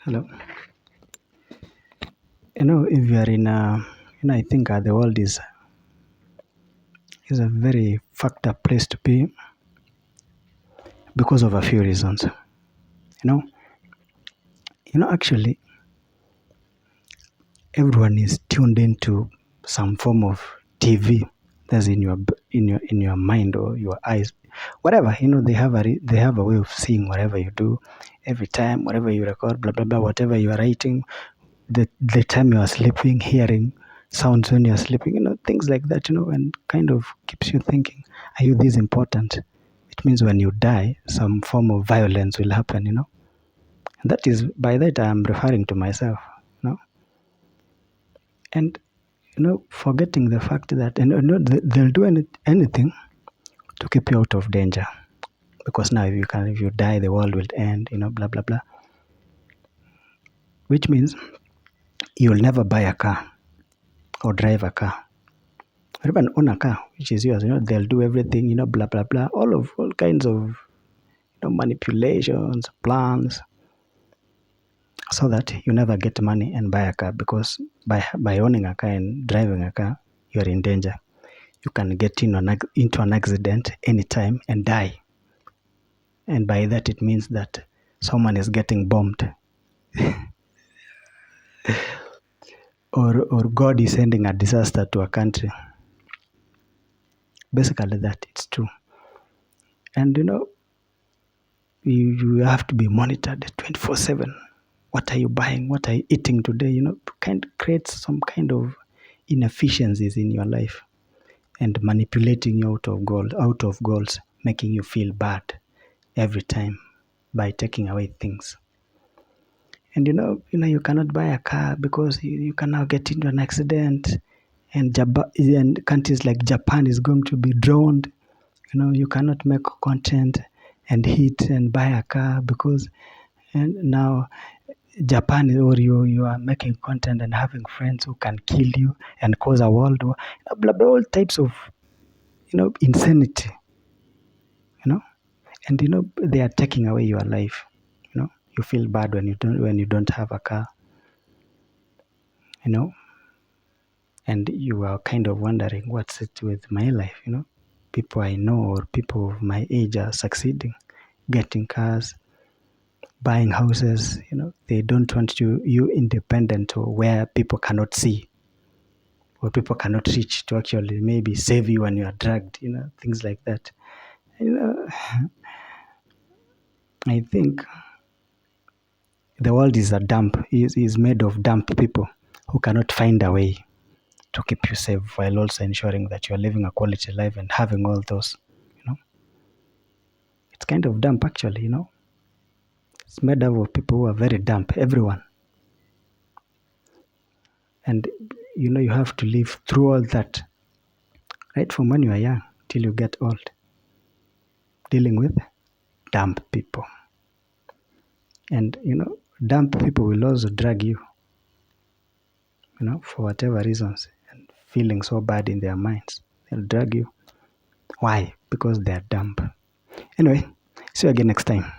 Hello. If you are in a, I think the world is a very fucked up place to be because of a few reasons. know, actually, everyone is tuned into some form of TV that's in your mind or your eyes, whatever. They have a way of seeing whatever you do, every time, whatever you record, blah blah blah, whatever you are writing, the time you are sleeping, hearing sounds when you are sleeping, things like that, and kind of keeps you thinking, are you this important? It means when you die, some form of violence will happen. And that is, by that I'm referring to myself, and forgetting the fact that they'll do anything to keep you out of danger, because now if you die, the world will end, blah blah blah, which means you'll never buy a car or drive a car or even own a car which is yours. They'll do everything, blah blah blah, all kinds of manipulations, plans, so that you never get money and buy a car, because by owning a car and driving a car, you're in danger. You can get into an accident anytime and die, and by that it means that someone is getting bombed or God is sending a disaster to a country. Basically that, it's true. And you have to be monitored 24/7. What are you buying? What are you eating today? Kind creates some kind of inefficiencies in your life and manipulating you out of goals, making you feel bad every time by taking away things. And you cannot buy a car because you can now get into an accident, and countries like Japan is going to be drowned. You cannot make content and hit and buy a car because, and now Japan, or you are making content and having friends who can kill you and cause a world war, blah blah, all types of insanity, and they are taking away your life. You feel bad when you don't have a car, and you are kind of wondering, what's it with my life? People I know or people of my age are succeeding, getting cars, buying houses. They don't want you independent, or where people cannot see or people cannot reach to actually maybe save you when you are dragged, things like that. I think the world is a dump, is made of dump people who cannot find a way to keep you safe while also ensuring that you're living a quality life and having all those. It's kind of dump actually. It's made up of people who are very dump, everyone. And you have to live through all that, right from when you are young till you get old, dealing with dump people. And dump people will also drag you, for whatever reasons, and feeling so bad in their minds, they'll drag you. Why? Because they're dump. Anyway, see you again next time.